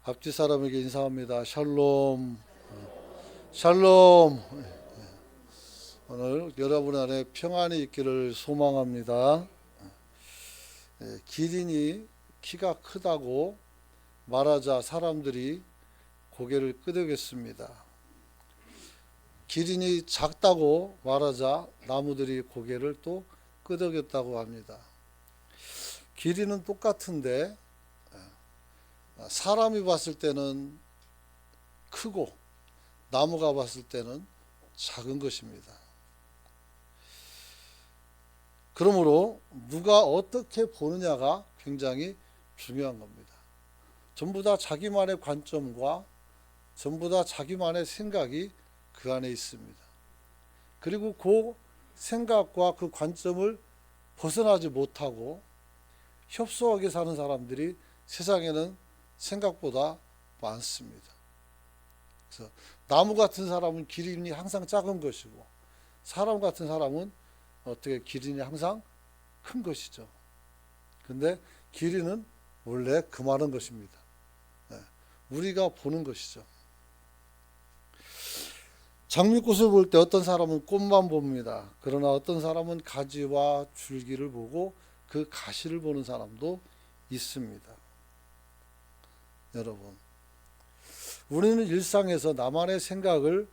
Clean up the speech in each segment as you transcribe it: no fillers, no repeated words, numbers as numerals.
앞뒤 사람에게 인사합니다. 샬롬. 샬롬. 오늘 여러분 안에 평안이 있기를 소망합니다. 기린이 키가 크다고 말하자 사람들이 고개를 끄덕였습니다. 기린이 작다고 말하자 나무들이 고개를 또 끄덕였다고 합니다. 길이는 똑같은데 사람이 봤을 때는 크고 나무가 봤을 때는 작은 것입니다. 그러므로 누가 어떻게 보느냐가 굉장히 중요한 겁니다. 전부 다 자기만의 관점과 전부 다 자기만의 생각이 그 안에 있습니다. 그리고 그 생각과 그 관점을 벗어나지 못하고 협소하게 사는 사람들이 세상에는 생각보다 많습니다. 그래서 나무 같은 사람은 기린이 항상 작은 것이고 사람 같은 사람은 어떻게 기린이 항상 큰 것이죠. 근데 기린은 원래 그만한 것입니다. 우리가 보는 것이죠. 장미꽃을 볼 때 어떤 사람은 꽃만 봅니다. 그러나 어떤 사람은 가지와 줄기를 보고 그 가시를 보는 사람도 있습니다. 여러분, 우리는 일상에서 나만의 생각을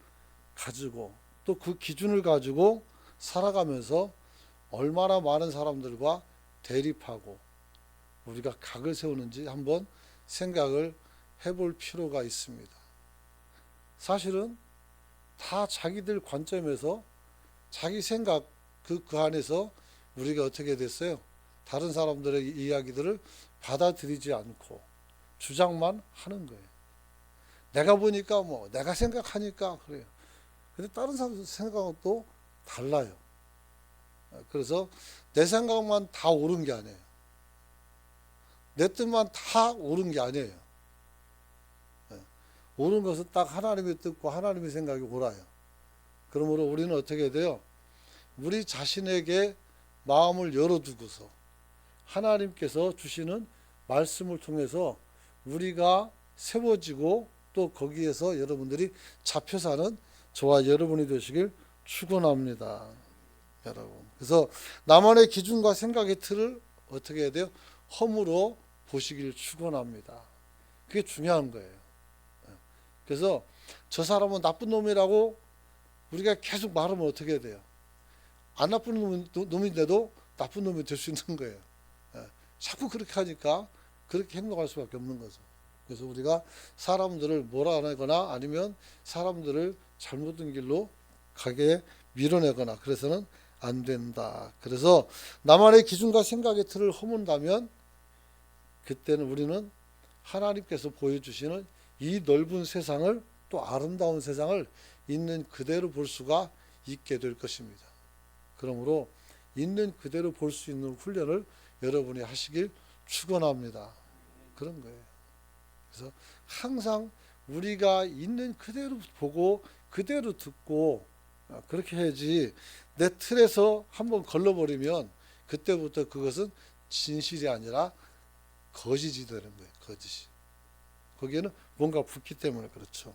가지고 또 그 기준을 가지고 살아가면서 얼마나 많은 사람들과 대립하고 우리가 각을 세우는지 한번 생각을 해볼 필요가 있습니다. 사실은 다 자기들 관점에서 자기 생각 그 안에서 우리가 어떻게 됐어요? 다른 사람들의 이야기들을 받아들이지 않고 주장만 하는 거예요. 내가 보니까 내가 생각하니까 그래요. 근데 다른 사람 생각은 또 달라요. 그래서 내 생각만 다 옳은 게 아니에요. 내 뜻만 다 옳은 게 아니에요. 옳은 것은 딱 하나님의 뜻과 하나님의 생각이 옳아요. 그러므로 우리는 어떻게 돼요? 우리 자신에게 마음을 열어두고서 하나님께서 주시는 말씀을 통해서 우리가 세워지고 또 거기에서 여러분들이 잡혀 사는 저와 여러분이 되시길 축원합니다. 여러분. 그래서 나만의 기준과 생각의 틀을 어떻게 해야 돼요? 허물어 보시길 축원합니다. 그게 중요한 거예요. 그래서 저 사람은 나쁜 놈이라고 우리가 계속 말하면 어떻게 돼요? 안 나쁜 놈인데도 나쁜 놈이 될 수 있는 거예요. 자꾸 그렇게 하니까 그렇게 행동할 수밖에 없는 거죠. 그래서 우리가 사람들을 몰아내거나 아니면 사람들을 잘못된 길로 가게 밀어내거나 그래서는 안 된다. 그래서 나만의 기준과 생각의 틀을 허문다면 그때는 우리는 하나님께서 보여주시는 이 넓은 세상을 또 아름다운 세상을 있는 그대로 볼 수가 있게 될 것입니다. 그러므로 있는 그대로 볼 수 있는 훈련을 여러분이 하시길 축원합니다. 그런 거예요. 그래서 항상 우리가 있는 그대로 보고 그대로 듣고 그렇게 해야지 내 틀에서 한번 걸러버리면 그때부터 그것은 진실이 아니라 거짓이 되는 거예요. 거짓이. 거기에는 뭔가 붙기 때문에 그렇죠.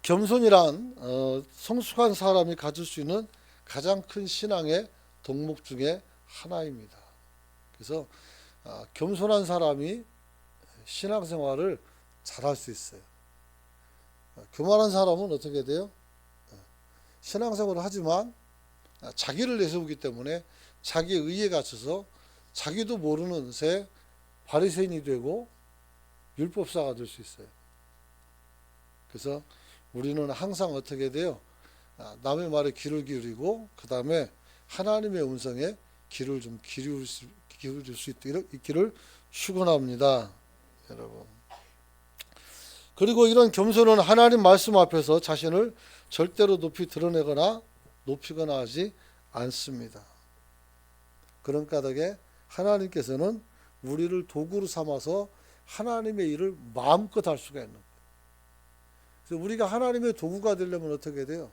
겸손이란 성숙한 사람이 가질 수 있는 가장 큰 신앙의 덕목 중에 하나입니다. 그래서 겸손한 사람이 신앙생활을 잘할 수 있어요. 교만한 사람은 어떻게 돼요? 신앙생활을 하지만 자기를 내세우기 때문에 자기의 의에 갇혀서 자기도 모르는 새 바리새인이 되고 율법사가 될 수 있어요. 그래서 우리는 항상 어떻게 돼요? 남의 말에 귀를 기울이고 그 다음에 하나님의 음성에 귀를 좀 기울일 수 있기를 축원합니다. 여러분. 그리고 이런 겸손은 하나님 말씀 앞에서 자신을 절대로 높이 드러내거나 높이거나 하지 않습니다. 그런 까닭에 하나님께서는 우리를 도구로 삼아서 하나님의 일을 마음껏 할 수가 있는 거예요. 그래서 우리가 하나님의 도구가 되려면 어떻게 돼요?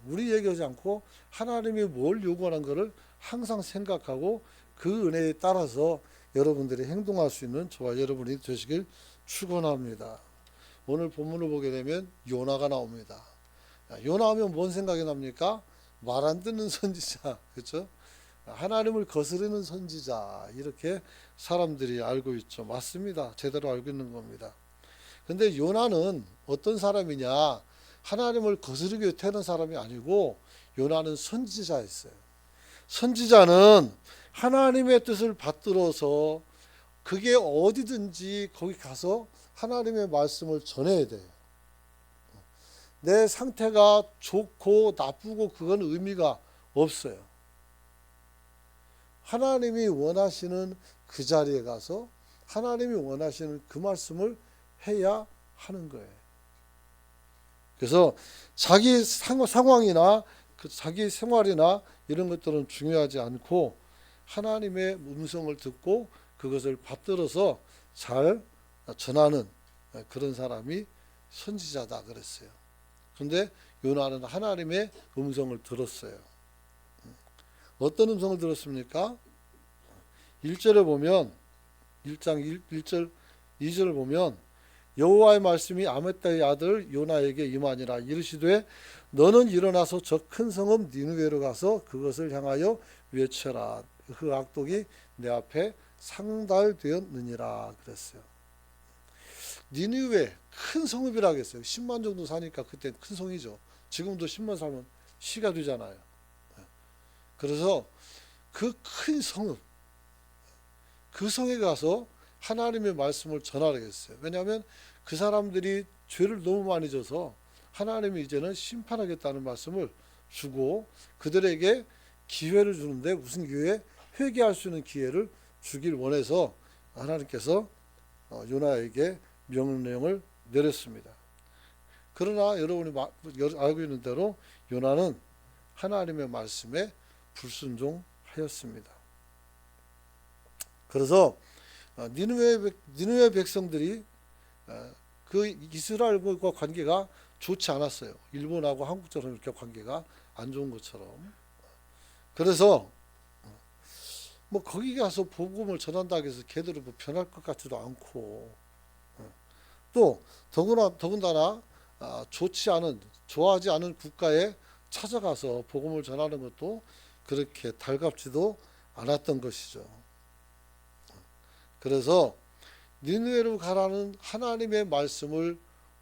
우리 얘기하지 않고 하나님이 뭘 요구하는 것을 항상 생각하고 그 은혜에 따라서 여러분들이 행동할 수 있는 저와 여러분이 되시길 축원합니다. 오늘 본문을 보게 되면 요나가 나옵니다. 요나하면 뭔 생각이 납니까? 말 안 듣는 선지자, 그렇죠? 하나님을 거스르는 선지자, 이렇게 사람들이 알고 있죠. 맞습니다. 제대로 알고 있는 겁니다. 근데 요나는 어떤 사람이냐? 하나님을 거스르게 되는 사람이 아니고 요나는 선지자였어요. 선지자는 하나님의 뜻을 받들어서 그게 어디든지 거기 가서 하나님의 말씀을 전해야 돼요. 내 상태가 좋고 나쁘고 그건 의미가 없어요. 하나님이 원하시는 그 자리에 가서 하나님이 원하시는 그 말씀을 해야 하는 거예요. 그래서 자기 상황이나 자기 생활이나 이런 것들은 중요하지 않고 하나님의 음성을 듣고 그것을 받들어서 잘 전하는 그런 사람이 선지자다 그랬어요. 그런데 요나는 하나님의 음성을 들었어요. 어떤 음성을 들었습니까? 1절에 보면 1장 1절 2절을 보면 여호와의 말씀이 아미따의 아들 요나에게 임하니라. 이르시되 너는 일어나서 저 큰 성읍 니느웨로 가서 그것을 향하여 외쳐라. 그 악독이 내 앞에 상달되었느니라 그랬어요. 니느웨 큰 성읍이라고 했어요. 10만 정도 사니까 그때 큰 성이죠. 지금도 10만 살면 시가 되잖아요. 그래서 그 큰 성읍, 그 성에 가서 하나님의 말씀을 전하라고 했어요. 왜냐하면 그 사람들이 죄를 너무 많이 져서 하나님이 이제는 심판하겠다는 말씀을 주고 그들에게 기회를 주는데 무슨 기회? 회개할 수 있는 기회를 주길 원해서 하나님께서 요나에게 명령을 내렸습니다. 그러나 여러분이 알고 있는 대로 요나는 하나님의 말씀에 불순종하였습니다. 그래서 니느웨 백성들이 그 이스라엘과 관계가 좋지 않았어요. 일본하고 한국처럼 이렇게 관계가 안 좋은 것처럼. 그래서 뭐 거기 가서 복음을 전한다고 해서 걔들은 뭐 변할 것 같지도 않고 또 더군다나 좋아하지 않은 국가에 찾아가서 복음을 전하는 것도 그렇게 달갑지도 않았던 것이죠. 그래서 니느웨로 가라는 하나님의 말씀을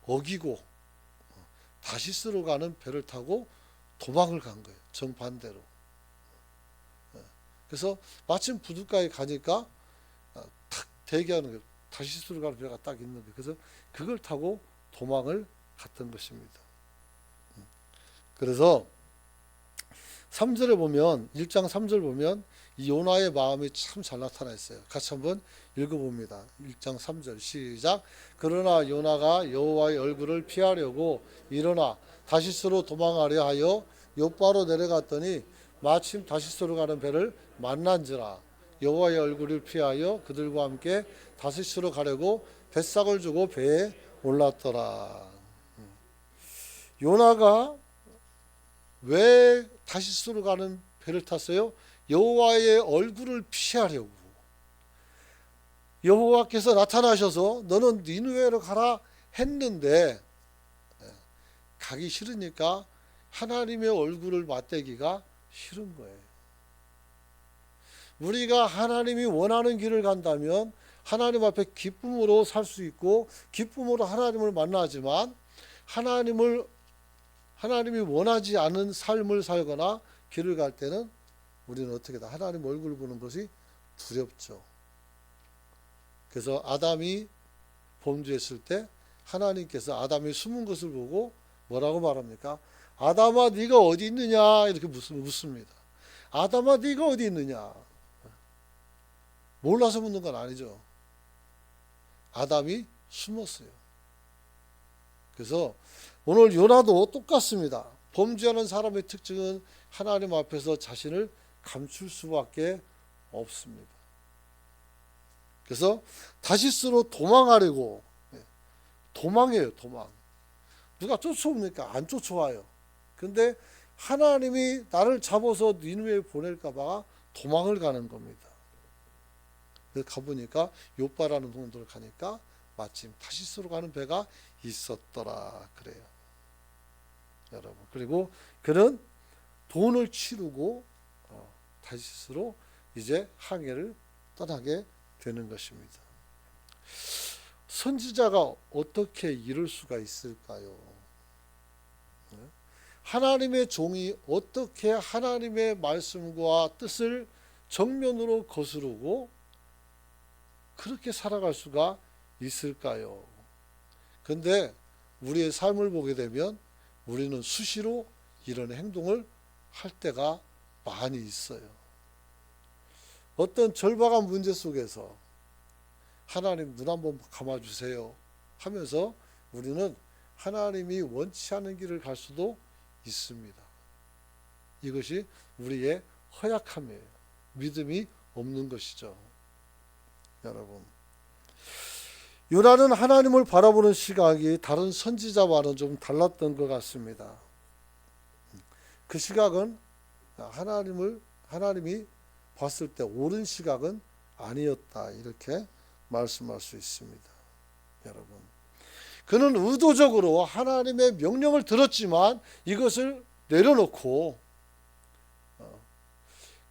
어기고 다시스로 가는 배를 타고 도망을 간 거예요. 정반대로. 그래서 마침 부둣가에 가니까 탁 대기하는 거예요. 다시스로 가는 배가 딱 있는데 그래서 그걸 타고 도망을 갔던 것입니다. 그래서 3절에 보면 1장 3절 보면 이 요나의 마음이 참 잘 나타나 있어요. 같이 한번 읽어봅니다. 1장 3절 시작. 그러나 요나가 여호와의 얼굴을 피하려고 일어나 다시스로 도망하려 하여 욥바로 내려갔더니 마침 다시스로 가는 배를 만난지라. 여호와의 얼굴을 피하여 그들과 함께 다시스로 가려고 뱃삭을 주고 배에 올랐더라. 요나가 왜 다시스로 가는 배를 탔어요? 여호와의 얼굴을 피하려고. 여호와께서 나타나셔서 너는 니느웨로 가라 했는데 가기 싫으니까 하나님의 얼굴을 맞대기가 싫은 거예요. 우리가 하나님이 원하는 길을 간다면 하나님 앞에 기쁨으로 살 수 있고 기쁨으로 하나님을 만나지만 하나님이 원하지 않은 삶을 살거나 길을 갈 때는 우리는 어떻게다 하나님 얼굴을 보는 것이 두렵죠. 그래서 아담이 범죄했을 때 하나님께서 아담이 숨은 것을 보고 뭐라고 말합니까? 아담아 네가 어디 있느냐 이렇게 묻습니다. 아담아 네가 어디 있느냐. 몰라서 묻는 건 아니죠. 아담이 숨었어요. 그래서 오늘 요나도 똑같습니다. 범죄하는 사람의 특징은 하나님 앞에서 자신을 감출 수밖에 없습니다. 그래서 다시스로 도망하려고 도망해요. 도망. 누가 쫓아옵니까? 안 쫓아와요. 근데 하나님이 나를 잡아서 니느웨에 보낼까 봐 도망을 가는 겁니다. 그래서 가보니까 욥바라는 동네를 가니까 마침 타시스로 가는 배가 있었더라 그래요. 여러분. 그리고 그는 돈을 치르고 타시스로 이제 항해를 떠나게 되는 것입니다. 선지자가 어떻게 이럴 수가 있을까요? 하나님의 종이 어떻게 하나님의 말씀과 뜻을 정면으로 거스르고 그렇게 살아갈 수가 있을까요? 근데 우리의 삶을 보게 되면 우리는 수시로 이런 행동을 할 때가 많이 있어요. 어떤 절박한 문제 속에서 하나님 눈 한번 감아주세요 하면서 우리는 하나님이 원치 않은 길을 갈 수도 있습니다. 이것이 우리의 허약함이에요. 믿음이 없는 것이죠. 여러분, 요나는 하나님을 바라보는 시각이 다른 선지자와는 좀 달랐던 것 같습니다. 그 시각은 하나님이 봤을 때 옳은 시각은 아니었다 이렇게 말씀할 수 있습니다. 여러분, 그는 의도적으로 하나님의 명령을 들었지만 이것을 내려놓고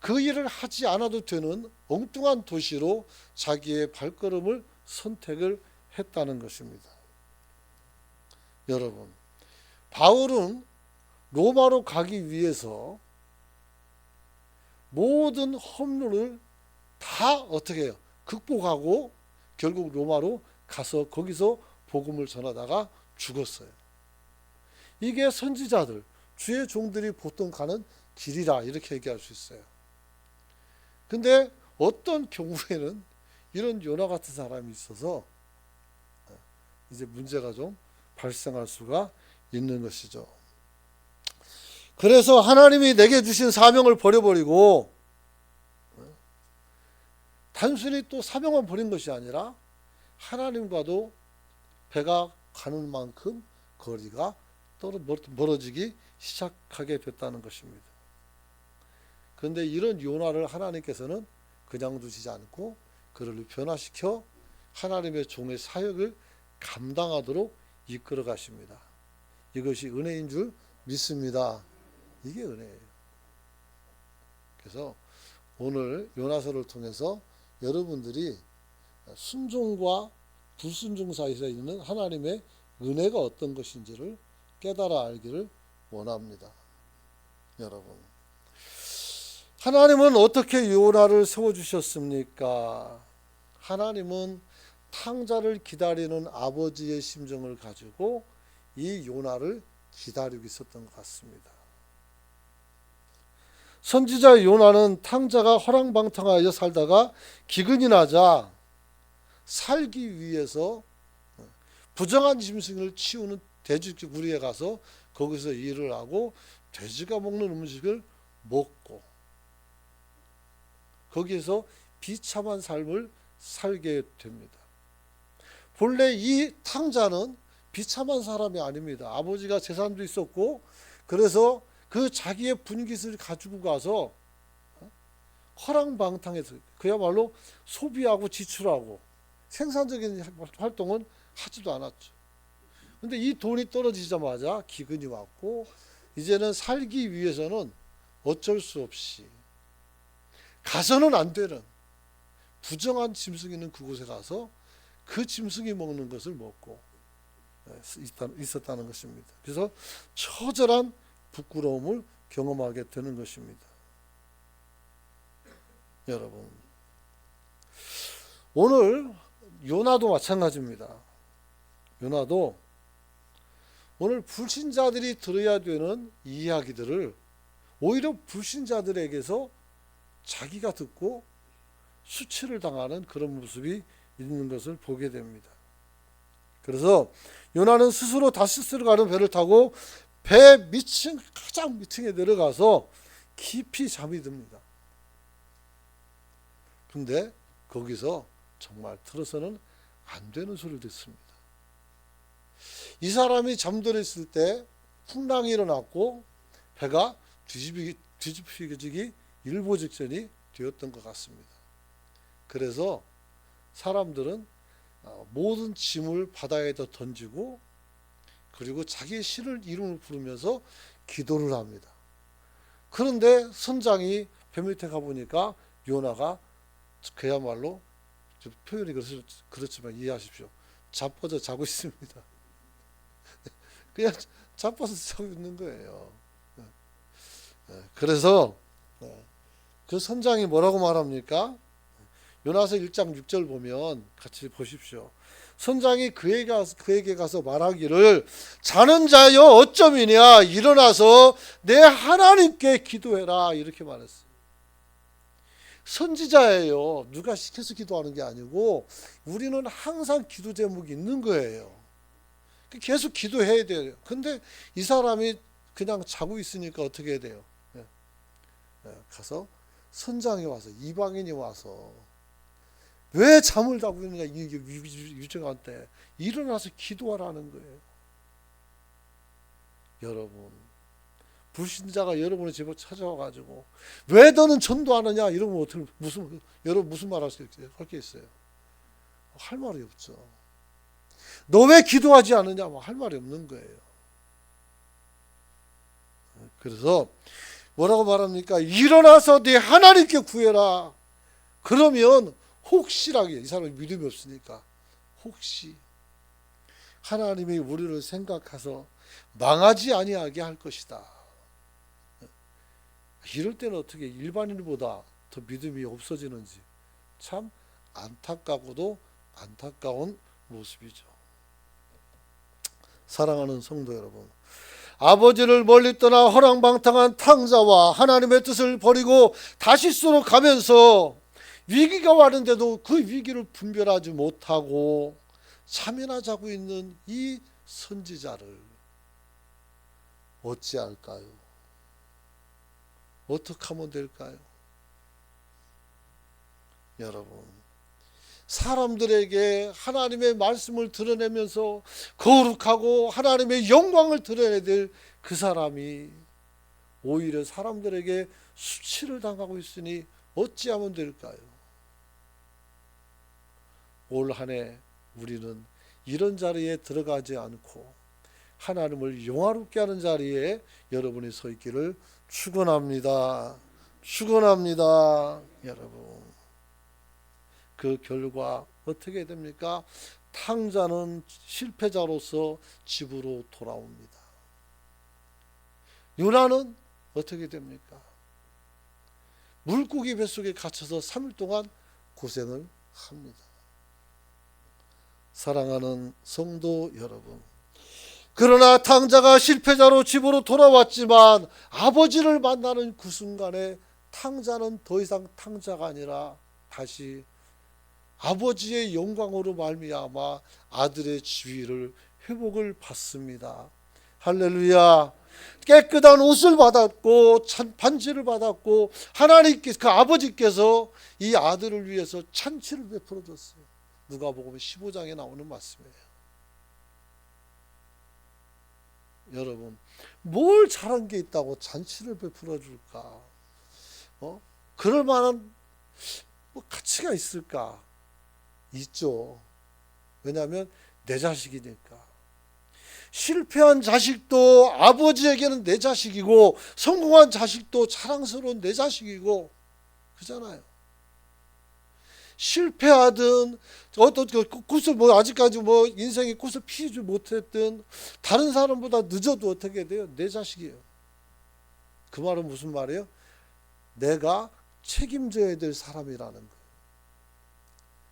그 일을 하지 않아도 되는 엉뚱한 도시로 자기의 발걸음을 선택을 했다는 것입니다. 여러분, 바울은 로마로 가기 위해서 모든 험로를 다 어떻게 해요? 극복하고 결국 로마로 가서 거기서 복음을 전하다가 죽었어요. 이게 선지자들, 주의 종들이 보통 가는 길이라 이렇게 얘기할 수 있어요. 근데 어떤 경우에는 이런 요나 같은 사람이 있어서 이제 문제가 좀 발생할 수가 있는 것이죠. 그래서 하나님이 내게 주신 사명을 버려버리고 단순히 또 사명만 버린 것이 아니라 하나님과도 배가 가는 만큼 거리가 멀어지기 시작하게 됐다는 것입니다. 그런데 이런 요나를 하나님께서는 그냥 두시지 않고 그를 변화시켜 하나님의 종의 사역을 감당하도록 이끌어 가십니다. 이것이 은혜인 줄 믿습니다. 이게 은혜예요. 그래서 오늘 요나서를 통해서 여러분들이 순종과 불순종 사이에 있는 하나님의 은혜가 어떤 것인지를 깨달아 알기를 원합니다. 여러분, 하나님은 어떻게 요나를 세워주셨습니까? 하나님은 탕자를 기다리는 아버지의 심정을 가지고 이 요나를 기다리고 있었던 것 같습니다. 선지자 요나는 탕자가 허랑방탕하여 살다가 기근이 나자 살기 위해서 부정한 짐승을 치우는 돼지구리에 가서 거기서 일을 하고 돼지가 먹는 음식을 먹고 거기에서 비참한 삶을 살게 됩니다. 본래 이 탕자는 비참한 사람이 아닙니다. 아버지가 재산도 있었고 그래서 그 자기의 분깃을 가지고 가서 허랑방탕해서 그야말로 소비하고 지출하고 생산적인 활동은 하지도 않았죠. 그런데 이 돈이 떨어지자마자 기근이 왔고 이제는 살기 위해서는 어쩔 수 없이 가서는 안 되는 부정한 짐승이 있는 그곳에 가서 그 짐승이 먹는 것을 먹고 있었다는 것입니다. 그래서 처절한 부끄러움을 경험하게 되는 것입니다. 여러분, 오늘 요나도 마찬가지입니다. 요나도 오늘 불신자들이 들어야 되는 이야기들을 오히려 불신자들에게서 자기가 듣고 수치를 당하는 그런 모습이 있는 것을 보게 됩니다. 그래서 요나는 스스로 다시스로 가는 배를 타고 배 밑층 가장 밑층에 내려가서 깊이 잠이 듭니다. 근데 거기서 정말 들어서는 안 되는 소리를 듣습니다. 이 사람이 잠들어 있을 때 풍랑이 일어났고 배가 뒤집히기 일보 직전이 되었던 것 같습니다. 그래서 사람들은 모든 짐을 바다에다 던지고 그리고 자기의 신을 이름을 부르면서 기도를 합니다. 그런데 선장이 배 밑에 가보니까 요나가 그야말로 표현이 그렇지만 이해하십시오. 자빠져 자고 있습니다. 그냥 자빠져 자고 있는 거예요. 그래서 그 선장이 뭐라고 말합니까? 요나서 1장 6절 보면 같이 보십시오. 선장이 그에게 가서 말하기를 자는 자여 어쩌미냐 일어나서 내 하나님께 기도해라 이렇게 말했어요. 선지자예요. 누가 시켜서 기도하는 게 아니고 우리는 항상 기도 제목이 있는 거예요. 계속 기도해야 돼요. 근데 이 사람이 그냥 자고 있으니까 어떻게 해야 돼요? 가서 선장이 와서 이방인이 와서 왜 잠을 자고 있느냐 이 유정한테 일어나서 기도하라는 거예요. 여러분 불신자가 여러분의 집에 찾아와 가지고 왜 너는 전도하느냐 이러면 어떻게 여러분 무슨 말 할 게 있어요? 할 말이 없죠. 너 왜 기도하지 않느냐 할 말이 없는 거예요. 그래서 뭐라고 말합니까? 일어나서 네 하나님께 구해라. 그러면 혹시라게 이 사람이 믿음이 없으니까 혹시 하나님이 우리를 생각해서 망하지 아니하게 할 것이다. 이럴 때는 어떻게 일반인보다 더 믿음이 없어지는지 참 안타깝고도 안타까운 모습이죠. 사랑하는 성도 여러분, 아버지를 멀리 떠나 허랑방탕한 탕자와 하나님의 뜻을 버리고 다시스로 가면서 위기가 왔는데도 그 위기를 분별하지 못하고 참여나 자고 있는 이 선지자를 어찌할까요? 어떻게 하면 될까요? 여러분, 사람들에게 하나님의 말씀을 드러내면서 거룩하고 하나님의 영광을 드러내야 될 그 사람이 오히려 사람들에게 수치를 당하고 있으니 어찌하면 될까요? 올 한 해 우리는 이런 자리에 들어가지 않고 하나님을 영화롭게 하는 자리에 여러분이 서 있기를 축원합니다. 축원합니다. 여러분, 그 결과 어떻게 됩니까? 탕자는 실패자로서 집으로 돌아옵니다. 요나는 어떻게 됩니까? 물고기 뱃속에 갇혀서 3일 동안 고생을 합니다. 사랑하는 성도 여러분, 그러나 탕자가 실패자로 집으로 돌아왔지만 아버지를 만나는 그 순간에 탕자는 더 이상 탕자가 아니라 다시 아버지의 영광으로 말미암아 아들의 지위를 회복을 받습니다. 할렐루야. 깨끗한 옷을 받았고 반지를 받았고 하나님께서 그 아버지께서 이 아들을 위해서 잔치를 베풀어 줬어요. 누가복음 15장에 나오는 말씀이에요. 여러분, 뭘 잘한 게 있다고 잔치를 베풀어 줄까? 그럴 만한 가치가 있을까? 있죠. 왜냐하면 내 자식이니까. 실패한 자식도 아버지에게는 내 자식이고 성공한 자식도 자랑스러운 내 자식이고 그잖아요. 실패하든 어떤 꽃을 아직까지 인생의 꽃을 피우지 못했든 다른 사람보다 늦어도 어떻게 돼요? 내 자식이에요. 그 말은 무슨 말이에요? 내가 책임져야 될 사람이라는 거예요.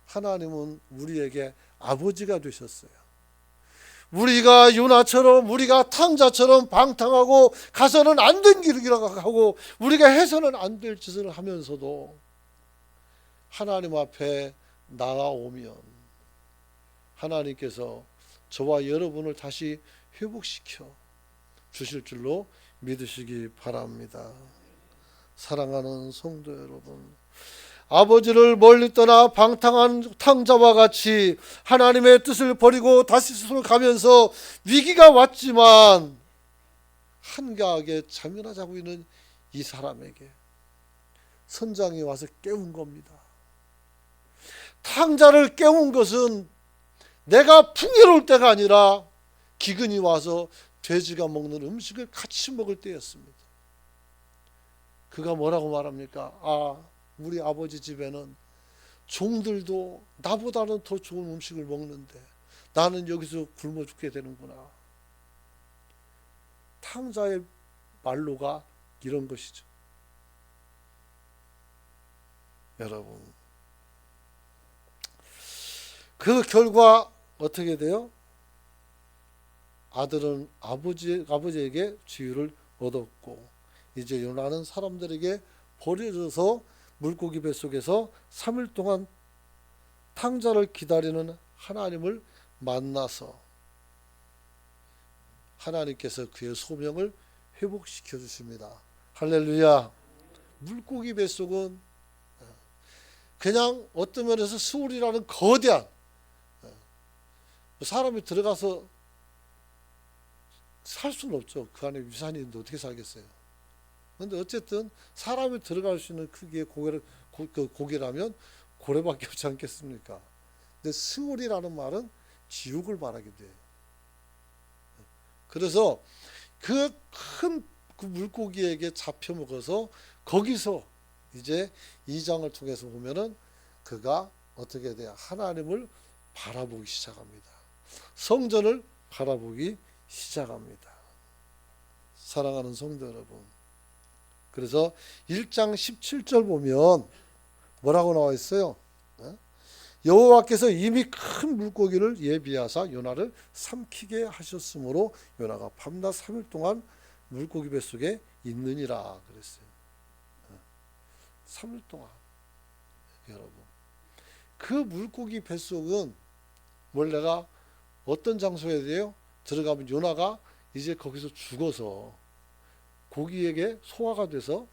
하나님은 우리에게 아버지가 되셨어요. 우리가 요나처럼 우리가 탕자처럼 방탕하고 가서는 안 된 길이라고 하고 우리가 해서는 안 될 짓을 하면서도 하나님 앞에 나아오면 하나님께서 저와 여러분을 다시 회복시켜 주실 줄로 믿으시기 바랍니다. 사랑하는 성도 여러분, 아버지를 멀리 떠나 방탕한 탕자와 같이 하나님의 뜻을 버리고 다시스로 가면서 위기가 왔지만 한가하게 잠이나 자고 있는 이 사람에게 선장이 와서 깨운 겁니다. 탕자를 깨운 것은 내가 풍요로울 때가 아니라 기근이 와서 돼지가 먹는 음식을 같이 먹을 때였습니다. 그가 뭐라고 말합니까? 우리 아버지 집에는 종들도 나보다는 더 좋은 음식을 먹는데 나는 여기서 굶어 죽게 되는구나. 탕자의 말로가 이런 것이죠. 여러분, 그 결과 어떻게 돼요? 아들은 아버지에게 지위를 얻었고, 이제 요나는 사람들에게 버려져서 물고기 뱃속에서 3일 동안 탕자를 기다리는 하나님을 만나서 하나님께서 그의 소명을 회복시켜 주십니다. 할렐루야. 물고기 뱃속은 그냥 어떤 면에서 스올이라는 거대한, 사람이 들어가서 살 수는 없죠. 그 안에 위산이 있는데 어떻게 살겠어요. 그런데 어쨌든 사람이 들어갈 수 있는 크기의 고개라면 고래밖에 없지 않겠습니까? 근데 스올이라는 말은 지옥을 말하게 돼요. 그래서 그 큰 그 물고기에게 잡혀 먹어서 거기서 이제 2장을 통해서 보면은 그가 어떻게 돼요? 하나님을 바라보기 시작합니다. 성전을 바라보기 시작합니다. 사랑하는 성도 여러분, 그래서 1장 17절 보면 뭐라고 나와 있어요? 여호와께서 이미 큰 물고기를 예비하사 요나를 삼키게 하셨으므로 요나가 밤낮 3일 동안 물고기 뱃속에 있느니라 그랬어요. 3일 동안. 여러분, 그 물고기 뱃속은 원래가 어떤 장소에 돼요? 들어가면 요나가 이제 거기서 죽어서 고기에게 소화가 돼서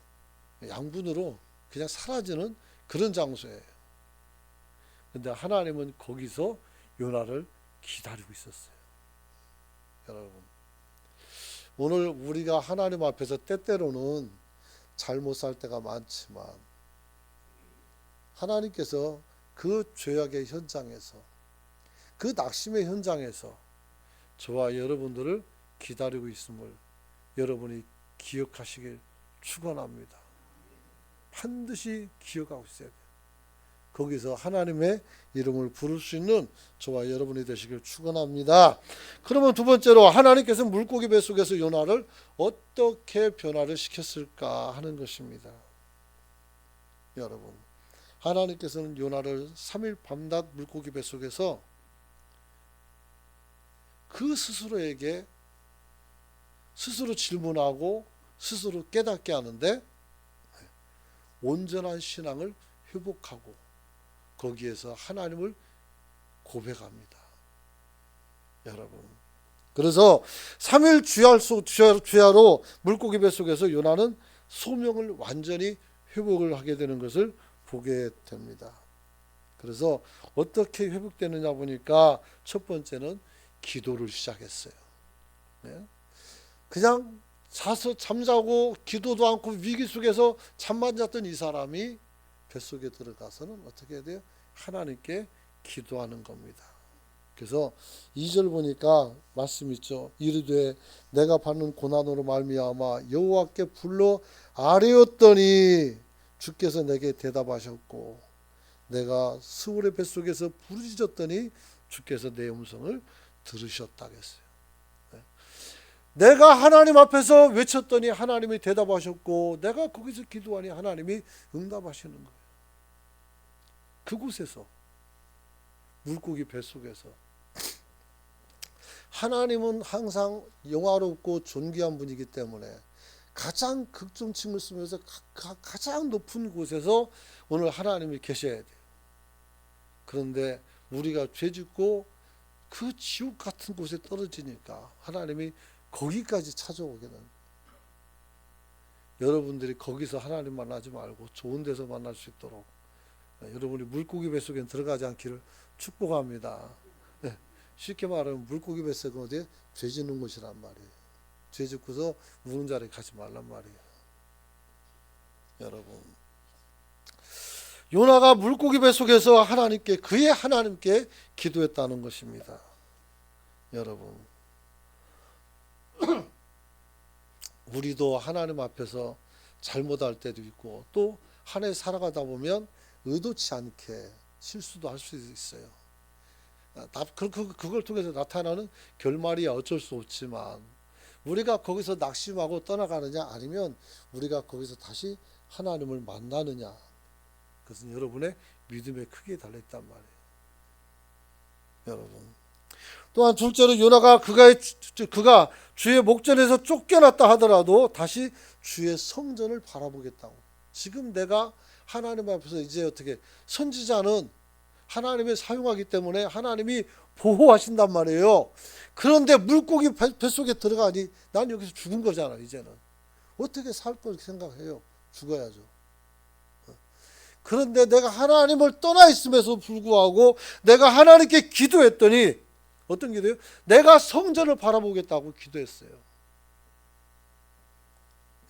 양분으로 그냥 사라지는 그런 장소예요. 근데 하나님은 거기서 요나를 기다리고 있었어요. 여러분, 오늘 우리가 하나님 앞에서 때때로는 잘못 살 때가 많지만 하나님께서 그 죄악의 현장에서, 그 낙심의 현장에서 저와 여러분들을 기다리고 있음을 여러분이 기억하시길 축원합니다. 반드시 기억하고 있어야 돼요. 거기서 하나님의 이름을 부를 수 있는 저와 여러분이 되시길 축원합니다. 그러면 두 번째로 하나님께서 물고기 뱃속에서 요나를 어떻게 변화를 시켰을까 하는 것입니다. 여러분, 하나님께서는 요나를 3일 밤낮 물고기 뱃속에서 그 스스로에게 스스로 질문하고 스스로 깨닫게 하는데 온전한 신앙을 회복하고 거기에서 하나님을 고백합니다. 여러분, 그래서 3일 주야로 물고기 뱃속에서 요나는 소명을 완전히 회복을 하게 되는 것을 보게 됩니다. 그래서 어떻게 회복되느냐 보니까 첫 번째는 기도를 시작했어요. 그냥 잠자고 기도도 않고 위기 속에서 잠만 잤던 이 사람이 뱃속에 들어가서는 어떻게 해야 돼요? 하나님께 기도하는 겁니다. 그래서 2절 보니까 말씀 있죠. 이르되 내가 받는 고난으로 말미암아 여호와께 불러 아뢰었더니 주께서 내게 대답하셨고 내가 스울의 뱃속에서 부르짖었더니 주께서 내 음성을 들으셨다겠어요. 내가 하나님 앞에서 외쳤더니 하나님이 대답하셨고 내가 거기서 기도하니 하나님이 응답하시는 거예요. 그곳에서 물고기 뱃속에서 하나님은 항상 영화롭고 존귀한 분이기 때문에 가장 극중침을 쓰면서 가장 높은 곳에서 오늘 하나님이 계셔야 돼요. 그런데 우리가 죄짓고 그 지옥 같은 곳에 떨어지니까 하나님이 거기까지 찾아오게 됩니다. 여러분들이 거기서 하나님 만나지 말고 좋은 데서 만날 수 있도록 여러분이 물고기 뱃속에 들어가지 않기를 축복합니다. 쉽게 말하면 물고기 뱃속은 어디에? 죄 짓는 곳이란 말이에요. 죄 짓고서 우는 자리에 가지 말란 말이에요. 여러분, 요나가 물고기 뱃속에서 하나님께, 그의 하나님께 기도했다는 것입니다. 여러분, 우리도 하나님 앞에서 잘못할 때도 있고 또 한 해 살아가다 보면 의도치 않게 실수도 할 수 있어요. 그걸 통해서 나타나는 결말이야 어쩔 수 없지만, 우리가 거기서 낙심하고 떠나가느냐 아니면 우리가 거기서 다시 하나님을 만나느냐, 그것은 여러분의 믿음에 크게 달려있단 말이에요. 여러분, 또한 둘째로 요나가 그가 주의 목전에서 쫓겨났다 하더라도 다시 주의 성전을 바라보겠다고. 지금 내가 하나님 앞에서 이제 어떻게, 선지자는 하나님의 사용하기 때문에 하나님이 보호하신단 말이에요. 그런데 물고기 뱃속에 들어가니 난 여기서 죽은 거잖아. 이제는 어떻게 살 걸 생각해요. 죽어야죠. 그런데 내가 하나님을 떠나 있음에도 불구하고 내가 하나님께 기도했더니, 어떤 기도예요? 내가 성전을 바라보겠다고 기도했어요.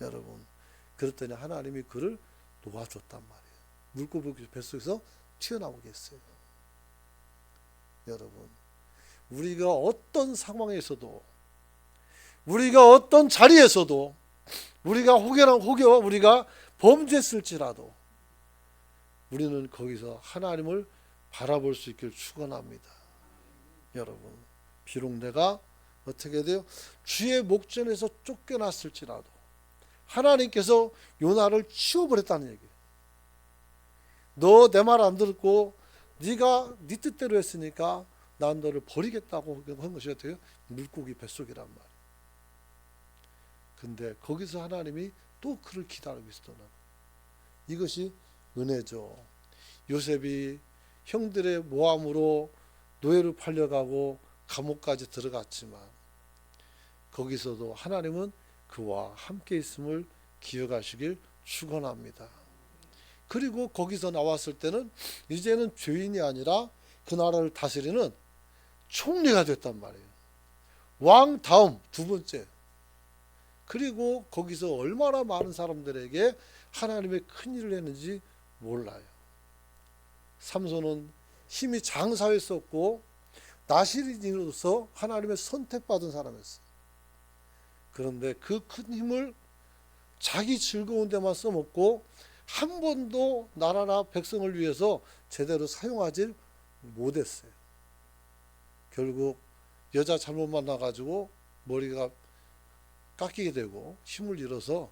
여러분, 그랬더니 하나님이 그를 놓아줬단 말이에요. 물고기 뱃속에서 튀어나오게 했어요. 여러분, 우리가 어떤 상황에서도, 우리가 어떤 자리에서도, 우리가 우리가 범죄했을지라도 우리는 거기서 하나님을 바라볼 수 있길 축원합니다. 여러분, 비록 내가 어떻게 돼요? 주의 목전에서 쫓겨났을지라도 하나님께서 요나를 치워버렸다는 얘기예요. 너 내 말 안 듣고 네가 네 뜻대로 했으니까 난 너를 버리겠다고 한 것이 어때요? 물고기 뱃속이란 말이에요. 근데 거기서 하나님이 또 그를 기다리고 있었던, 이것이 은혜죠. 요셉이 형들의 모함으로 노예로 팔려가고 감옥까지 들어갔지만 거기서도 하나님은 그와 함께 있음을 기억하시길 축원합니다. 그리고 거기서 나왔을 때는 이제는 죄인이 아니라 그 나라를 다스리는 총리가 됐단 말이에요. 왕 다음 두 번째. 그리고 거기서 얼마나 많은 사람들에게 하나님의 큰 일을 했는지 몰라요. 삼손은 힘이 장사했었고 나시린으로서 하나님의 선택받은 사람이었어요. 그런데 그 큰 힘을 자기 즐거운 데만 써먹고 한 번도 나라나 백성을 위해서 제대로 사용하지 못했어요. 결국 여자 잘못 만나가지고 머리가 깎이게 되고 힘을 잃어서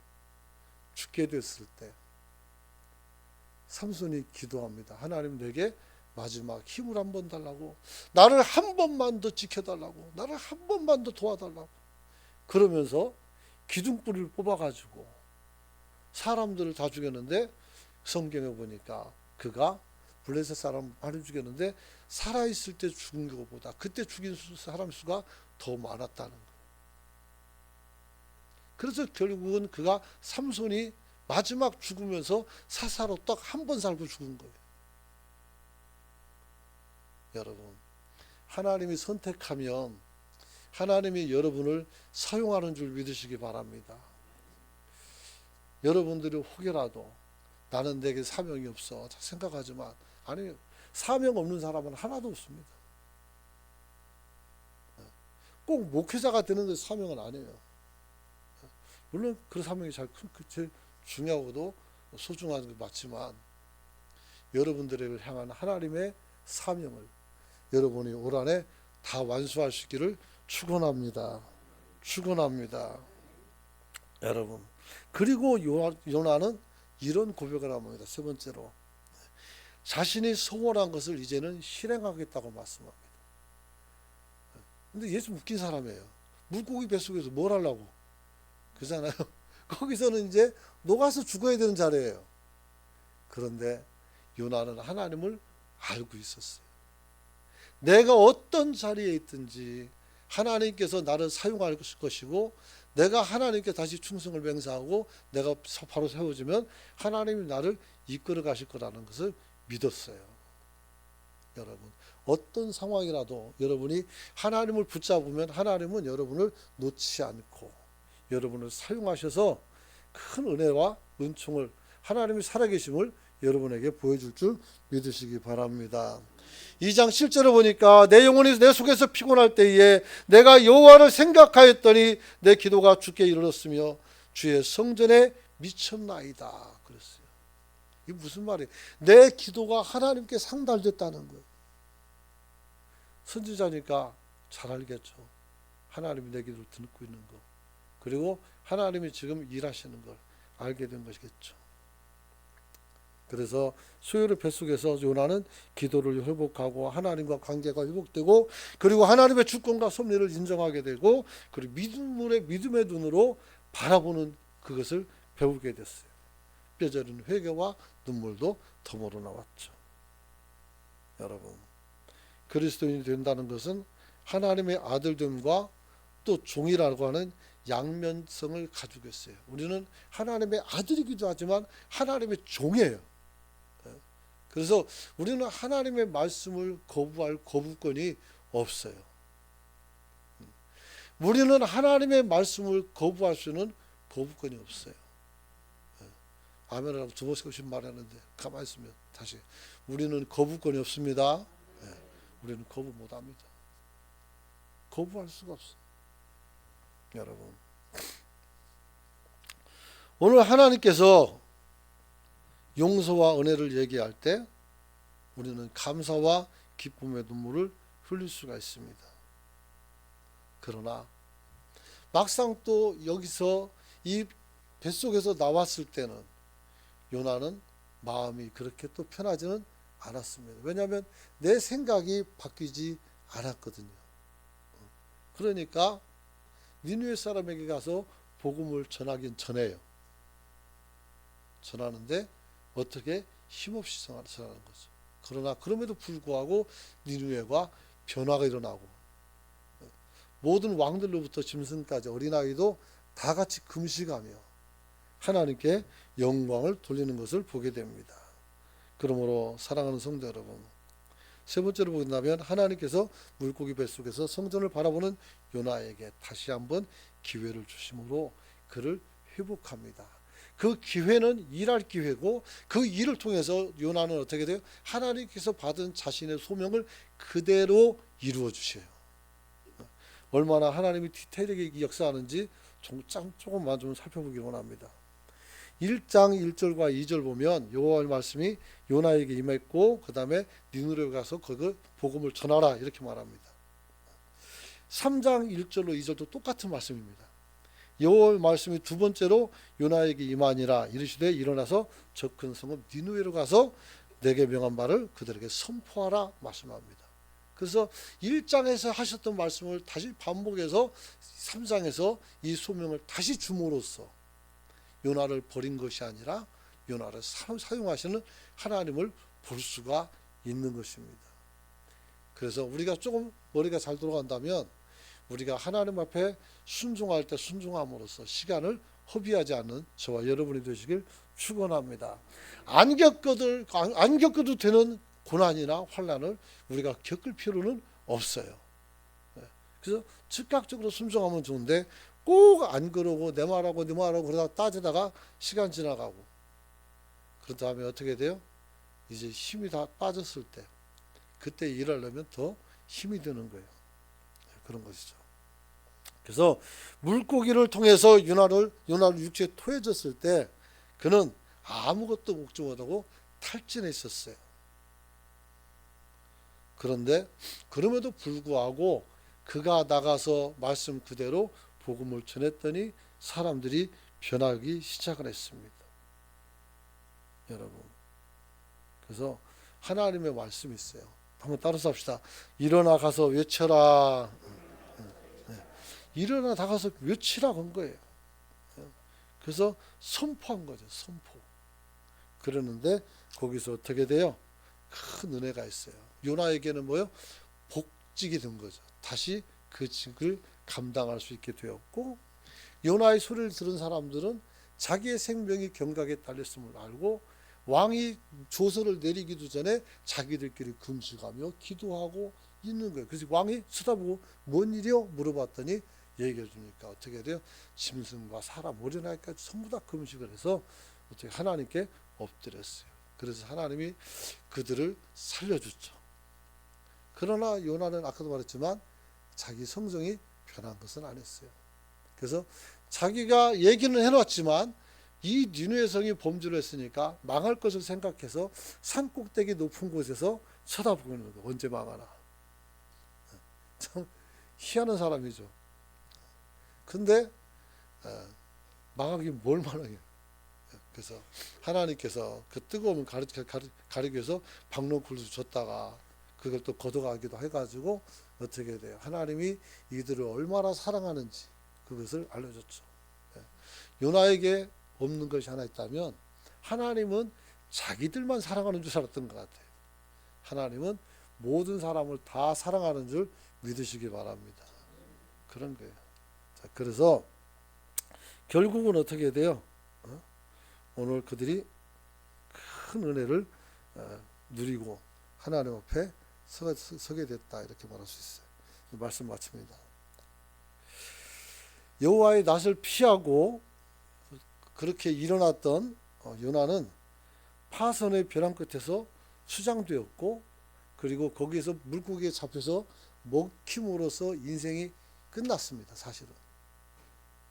죽게 됐을 때 삼손이 기도합니다. 하나님, 내게 마지막 힘을 한 번 달라고, 나를 한 번만 더 지켜달라고, 나를 한 번만 더 도와달라고. 그러면서 기둥불을 뽑아가지고 사람들을 다 죽였는데, 성경에 보니까 그가 블레셋 사람 많이 죽였는데 살아있을 때 죽은 것보다 그때 죽인 사람 수가 더 많았다는 거예요. 그래서 결국은 그가, 삼손이 마지막 죽으면서 사사로 딱 한 번 살고 죽은 거예요. 여러분, 하나님이 선택하면 하나님이 여러분을 사용하는 줄 믿으시기 바랍니다. 여러분들이 혹여라도 나는 내게 사명이 없어 생각하지만, 아니요, 사명 없는 사람은 하나도 없습니다. 꼭 목회자가 되는 게 사명은 아니에요. 물론 그 사명이 제일 중요하고도 소중한 게 맞지만, 여러분들을 향한 하나님의 사명을 여러분이 올 한해 다 완수하시기를 축원합니다. 축원합니다. 여러분, 그리고 요나는 이런 고백을 합니다. 세 번째로, 자신이 소원한 것을 이제는 실행하겠다고 말씀합니다. 근데 예수 웃긴 사람이에요. 물고기 뱃속에서 뭘 하려고? 그잖아요. 거기서는 이제 녹아서 죽어야 되는 자리예요. 그런데 요나는 하나님을 알고 있었어요. 내가 어떤 자리에 있든지 하나님께서 나를 사용할 것이고, 내가 하나님께 다시 충성을 맹세하고 내가 바로 세워지면 하나님이 나를 이끌어 가실 거라는 것을 믿었어요. 여러분, 어떤 상황이라도 여러분이 하나님을 붙잡으면 하나님은 여러분을 놓지 않고 여러분을 사용하셔서 큰 은혜와 은총을, 하나님이 살아계심을 여러분에게 보여줄 줄 믿으시기 바랍니다. 2장 7절을 보니까 내 영혼이 내 속에서 피곤할 때에 내가 여호와를 생각하였더니 내 기도가 주께 이르렀으며 주의 성전에 미쳤나이다 그랬어요. 이게 무슨 말이에요? 내 기도가 하나님께 상달됐다는 거예요. 선지자니까 잘 알겠죠. 하나님이 내 기도를 듣고 있는 거, 그리고 하나님이 지금 일하시는 걸 알게 된 것이겠죠. 그래서 수요일의 뱃속에서 요나는 기도를 회복하고 하나님과 관계가 회복되고, 그리고 하나님의 주권과 섭리를 인정하게 되고, 그리고 믿음의 눈으로 바라보는 그것을 배우게 됐어요. 뼈저린 회개와 눈물도 덤으로 나왔죠. 여러분, 그리스도인이 된다는 것은 하나님의 아들됨과 또 종이라고 하는 양면성을 가지고 있어요. 우리는 하나님의 아들이기도 하지만 하나님의 종이에요. 그래서 우리는 하나님의 말씀을 거부할 거부권이 없어요. 우리는 하나님의 말씀을 거부할 수는 거부권이 없어요. 아멘이라고 두 번씩 말하는데 가만히 있으면 다시 우리는 거부권이 없습니다. 우리는 거부 못합니다. 거부할 수가 없어요. 여러분, 오늘 하나님께서 용서와 은혜를 얘기할 때 우리는 감사와 기쁨의 눈물을 흘릴 수가 있습니다. 그러나 막상 또 여기서 이 뱃속에서 나왔을 때는 요나는 마음이 그렇게 또 편하지는 않았습니다. 왜냐하면 내 생각이 바뀌지 않았거든요. 그러니까 니느웨 사람에게 가서 복음을 전하긴 전해요. 전하는데 어떻게 힘없이 전하는 거죠. 그러나 그럼에도 불구하고 니느웨가 변화가 일어나고 모든 왕들로부터 짐승까지 어린아이도 다 같이 금식하며 하나님께 영광을 돌리는 것을 보게 됩니다. 그러므로 사랑하는 성도 여러분, 세 번째로 본다면 하나님께서 물고기 뱃속에서 성전을 바라보는 요나에게 다시 한번 기회를 주심으로 그를 회복합니다. 그 기회는 일할 기회고, 그 일을 통해서 요나는 어떻게 돼요? 하나님께서 받은 자신의 소명을 그대로 이루어 주셔요. 얼마나 하나님이 디테일하게 역사하는지 조금만 좀 살펴보기 원합니다. 1장 1절과 2절 보면 여호와의 말씀이 요나에게 임했고, 그 다음에 니느웨 가서 그 복음을 전하라 이렇게 말합니다. 3장 1절로 2절도 똑같은 말씀입니다. 여호와의 말씀이 두 번째로 요나에게 임하니라. 이르시되 일어나서 저 큰 성읍 니느웨로 가서 내게 명한 바를 그들에게 선포하라 말씀합니다. 그래서 1장에서 하셨던 말씀을 다시 반복해서 3장에서 이 소명을 다시 줌으로써 요나를 버린 것이 아니라 요나를 사용하시는 하나님을 볼 수가 있는 것입니다. 그래서 우리가 조금 머리가 잘 돌아간다면 우리가 하나님 앞에 순종할 때 순종함으로써 시간을 허비하지 않는 저와 여러분이 되시길 축원합니다. 안 겪어도 되는 고난이나 환난을 우리가 겪을 필요는 없어요. 그래서 즉각적으로 순종하면 좋은데 꼭 안 그러고 내 말하고 네 말하고 그러다가 따지다가 시간 지나가고 그런 다음에 어떻게 돼요? 이제 힘이 다 빠졌을 때 그때 일하려면 더 힘이 드는 거예요. 그런 것이죠. 그래서 물고기를 통해서 요나를 육지에 토해졌을 때 그는 아무것도 먹지 못하고 탈진해 있었어요. 그런데 그럼에도 불구하고 그가 나가서 말씀 그대로 복음을 전했더니 사람들이 변하기 시작을 했습니다. 여러분, 그래서 하나님의 말씀이 있어요. 한번 따라서 합시다. 일어나 가서 외쳐라. 일어나 나가서 외치라고 한 거예요. 그래서 선포한 거죠. 선포. 그러는데 거기서 어떻게 돼요? 큰 은혜가 있어요. 요나에게는 뭐요? 복직이 된 거죠. 다시 그 직을 감당할 수 있게 되었고, 요나의 소리를 들은 사람들은 자기의 생명이 경각에 달렸음을 알고 왕이 조서를 내리기도 전에 자기들끼리 금식하며 기도하고 있는 거예요. 그래서 왕이 쳐다보고 뭔 일이요? 물어봤더니 얘기해 주니까 어떻게 돼요? 짐승과 사람, 어린아이까지 전부 다 금식을 해서 어떻게 하나님께 엎드렸어요. 그래서 하나님이 그들을 살려줬죠. 그러나 요나는 아까도 말했지만 자기 성정이 변한 것은 아니었어요. 그래서 자기가 얘기는 해놨지만 이 니느웨 성이 범죄를 했으니까 망할 것을 생각해서 산 꼭대기 높은 곳에서 쳐다보고 있는 거예요. 언제 망하나. 참 희한한 사람이죠. 근데 망하긴 뭘 망해요. 그래서 하나님께서 그 뜨거움을 가리기 위해서 박노쿨을 줬다가 그걸 또 걷어가기도 해가지고 어떻게 돼요? 하나님이 이들을 얼마나 사랑하는지 그것을 알려줬죠. 요나에게 없는 것이 하나 있다면 하나님은 자기들만 사랑하는 줄 알았던 것 같아요. 하나님은 모든 사람을 다 사랑하는 줄 믿으시기 바랍니다. 그런 거예요. 자, 그래서 결국은 어떻게 돼요? 오늘 그들이 큰 은혜를 누리고 하나님 앞에 서게 됐다 이렇게 말할 수 있어요. 말씀 마칩니다. 여호와의 낯을 피하고 그렇게 일어났던 요나는 파선의 벼랑 끝에서 수장되었고 그리고 거기에서 물고기에 잡혀서 먹힘으로써 인생이 끝났습니다. 사실은.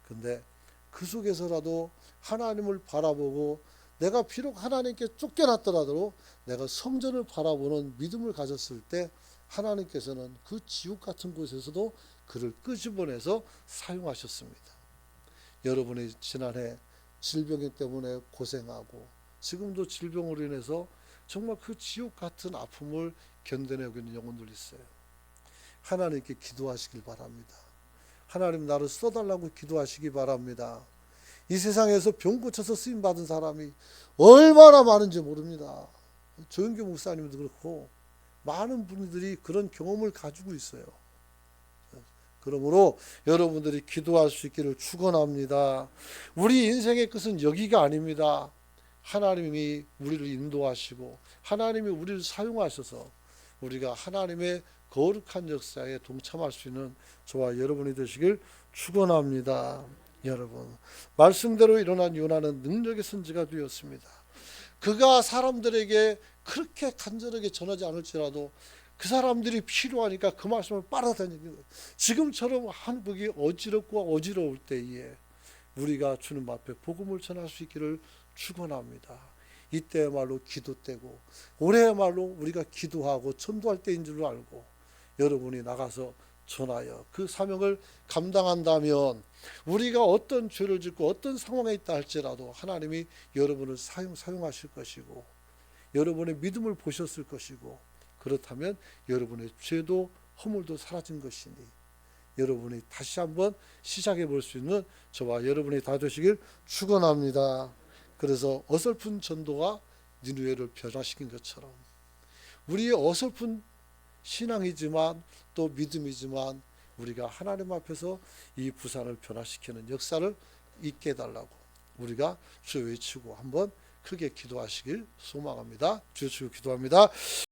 근데 그 속에서라도 하나님을 바라보고 내가 비록 하나님께 쫓겨났더라도 내가 성전을 바라보는 믿음을 가졌을 때 하나님께서는 그 지옥 같은 곳에서도 그를 끄집어내서 사용하셨습니다. 여러분이 지난해 질병 때문에 고생하고 지금도 질병으로 인해서 정말 그 지옥 같은 아픔을 견뎌내고 있는 영혼들 있어요. 하나님께 기도하시길 바랍니다. 하나님 나를 써달라고 기도하시기 바랍니다. 이 세상에서 병 고쳐서 쓰임받은 사람이 얼마나 많은지 모릅니다. 조영규 목사님도 그렇고 많은 분들이 그런 경험을 가지고 있어요. 그러므로 여러분들이 기도할 수 있기를 축원합니다. 우리 인생의 끝은 여기가 아닙니다. 하나님이 우리를 인도하시고 하나님이 우리를 사용하셔서 우리가 하나님의 거룩한 역사에 동참할 수 있는 저와 여러분이 되시길 축원합니다. 여러분, 말씀대로 일어난 요나는 능력의 선지가 되었습니다. 그가 사람들에게 그렇게 간절하게 전하지 않을지라도 그 사람들이 필요하니까 그 말씀을 빨아다니는 거예요. 지금처럼 한국이 어지럽고 어지러울 때에 우리가 주님 앞에 복음을 전할 수 있기를 축원합니다. 이때야말로 기도 때고 올해야말로 우리가 기도하고 전도할 때인 줄 알고 여러분이 나가서 전하여 그 사명을 감당한다면 우리가 어떤 죄를 짓고 어떤 상황에 있다 할지라도 하나님이 여러분을 사용하실 것이고 여러분의 믿음을 보셨을 것이고 그렇다면 여러분의 죄도 허물도 사라진 것이니 여러분이 다시 한번 시작해 볼 수 있는 저와 여러분이 다 되시길 축원합니다. 그래서 어설픈 전도가 니느웨를 변화시킨 것처럼 우리의 어설픈 신앙이지만 또 믿음이지만 우리가 하나님 앞에서 이 부산을 변화시키는 역사를 있게 해달라고 우리가 주 외치고 한번 크게 기도하시길 소망합니다. 주 외치고 기도합니다.